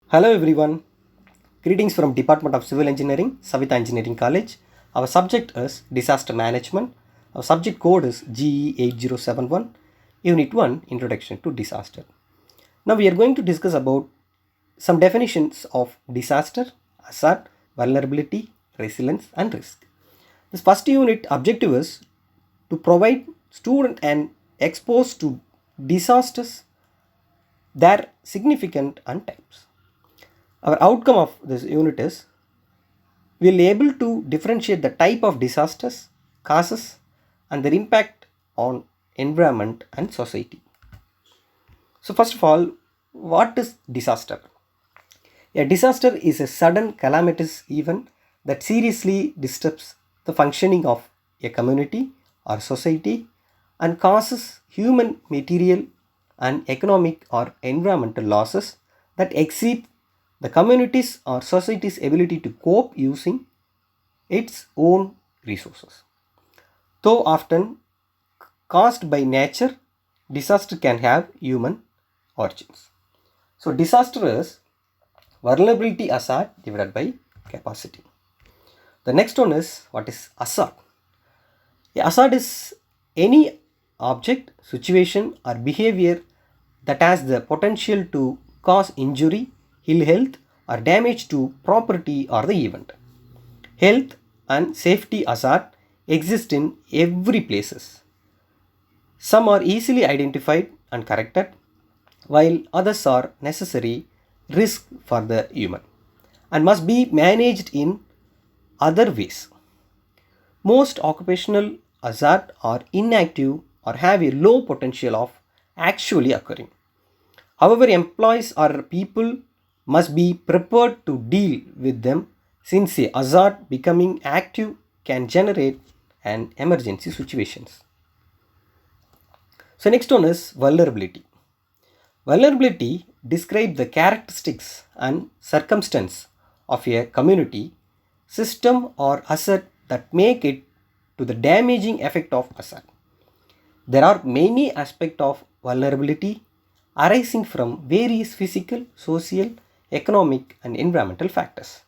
Hello everyone. Greetings from Department of Civil Engineering, Savita Engineering College. Our subject is Disaster Management. Our subject code is GE8071, Unit 1, Introduction to Disaster. Now we are going to discuss about some definitions of disaster, hazard, vulnerability, resilience and risk. This first unit objective is to provide student and exposed to disasters, their significant and types. Our outcome of this unit is we will able to differentiate the type of disasters, causes and their impact on environment and society. So first of all, what is disaster? A disaster is a sudden calamitous event that seriously disturbs the functioning of a community or society and causes human, material and economic or environmental losses that exceed the community's or society's ability to cope using its own resources. Though often caused by nature, disaster can have human origins. So disaster is vulnerability hazard divided by capacity. The next one is what is hazard. A hazard is any object, situation or behavior that has the potential to cause injury, ill health or damage to property or the event. Health and safety hazard exist in every places. Some are easily identified and corrected, while others are necessary risk for the human and must be managed in other ways. Most occupational hazard are inactive or have a low potential of actually occurring. However, employees or people must be prepared to deal with them since a hazard becoming active can generate an emergency situations. So next one is vulnerability. Vulnerability describes the characteristics and circumstance of a community, system or asset that make it to the damaging effect of asset. There are many aspects of vulnerability arising from various physical, social, economic and environmental factors.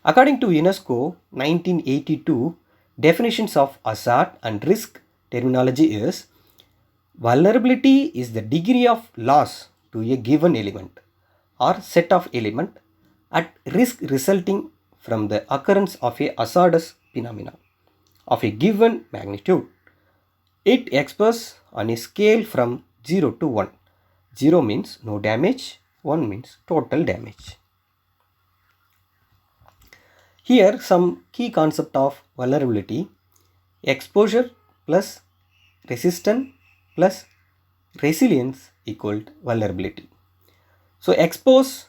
According to UNESCO 1982, definitions of hazard and risk terminology is vulnerability is the degree of loss to a given element or set of element at risk resulting from the occurrence of a hazardous phenomena of a given magnitude. It expresses on a scale from 0 to 1. 0 means no damage, 1 means total damage. Here some key concept of vulnerability: exposure plus resistance plus resilience equal vulnerability. So expose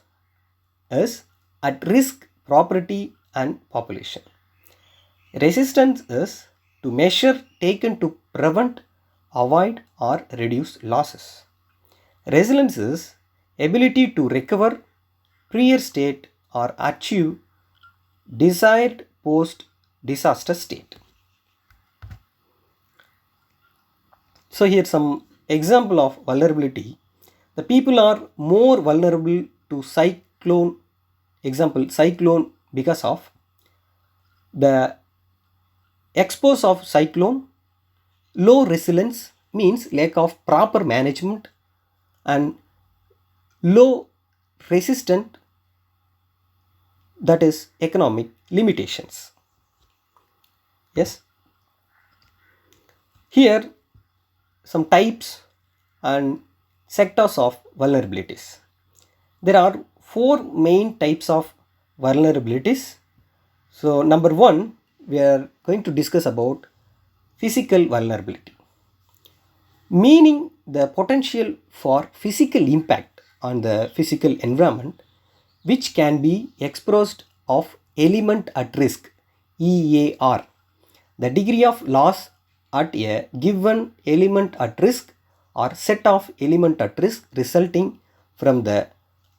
is at risk property and population. Resistance is to measure taken to prevent, avoid or reduce losses. Resilience is ability to recover prior state or achieve desired post disaster state. So here some example of vulnerability. The people are more vulnerable to cyclone, example cyclone, because of the expose of cyclone. Low resilience means lack of proper management, and low resistant, that is economic limitations. Yes, here some types and sectors of vulnerabilities. There are four main types of vulnerabilities. So number one, we are going to discuss about physical vulnerability, meaning the potential for physical impact on the physical environment which can be expressed of element at risk, EAR. The degree of loss at a given element at risk or set of element at risk resulting from the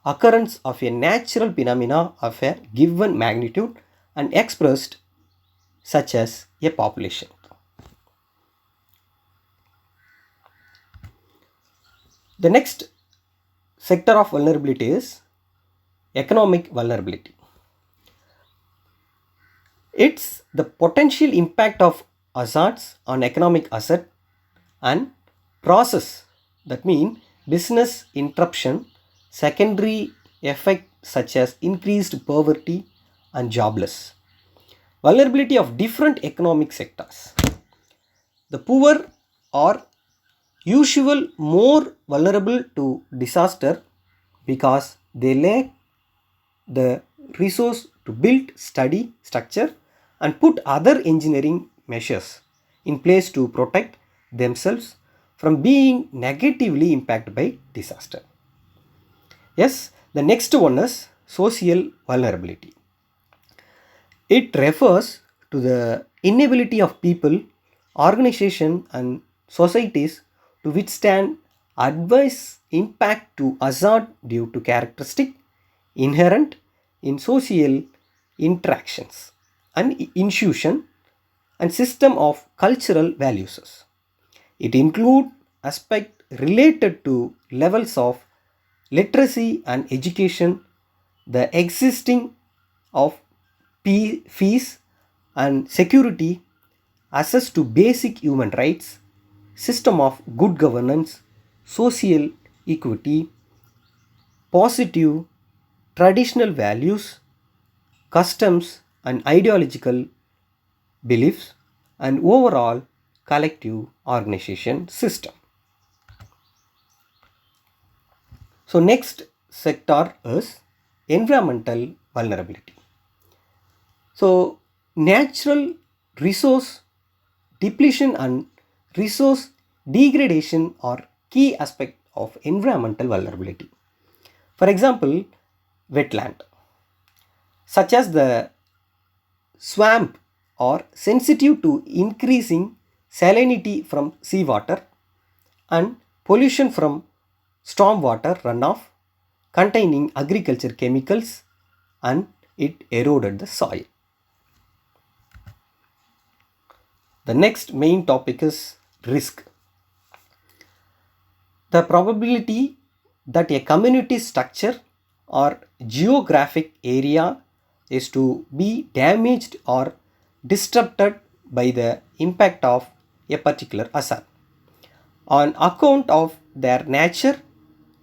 occurrence of a natural phenomena of a given magnitude and expressed such as a population. The next sector of vulnerability is economic vulnerability. It's the potential impact of hazards on economic asset and process. That means business interruption, secondary effect such as increased poverty and jobless. Vulnerability of different economic sectors. The poor are usually more vulnerable to disaster because they lack the resource to build study structure and put other engineering measures in place to protect themselves from being negatively impacted by disaster. Yes, the next one is social vulnerability. It refers to the inability of people, organizations, and societies to withstand adverse impact to hazard due to characteristic inherent in social interactions and institution and system of cultural values. It includes aspects related to levels of literacy and education, the existing of fees and security, access to basic human rights, system of good governance, social equity, positive traditional values, customs and ideological beliefs, and overall collective organization system. So next sector is environmental vulnerability. So natural resource depletion and resource degradation are key aspects of environmental vulnerability. For example, wetland such as the swamp are sensitive to increasing salinity from seawater and pollution from stormwater runoff containing agriculture chemicals, and it eroded the soil. The next main topic is risk. The probability that a community structure or geographic area is to be damaged or disrupted by the impact of a particular hazard on account of their nature,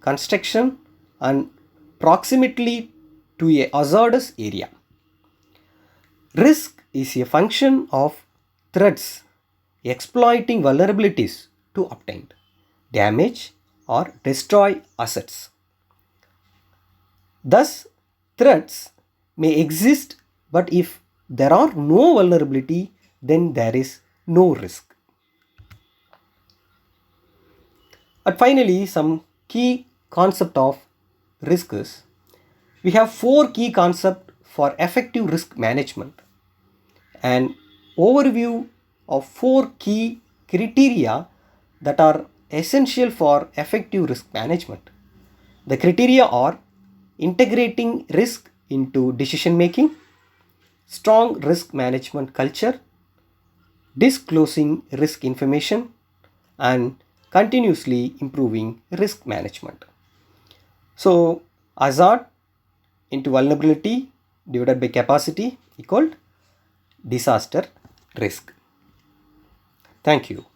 construction, and proximity to a hazardous area. Risk is a function of threats exploiting vulnerabilities to obtain, damage, or destroy assets. Thus, threats may exist, but if there are no vulnerability, then there is no risk. And finally, some key concept of risk is we have four key concepts for effective risk management. An overview of four key criteria that are essential for effective risk management. The criteria are integrating risk into decision making, strong risk management culture, disclosing risk information, and continuously improving risk management. So, hazard into vulnerability divided by capacity equal disaster risk. Thank you.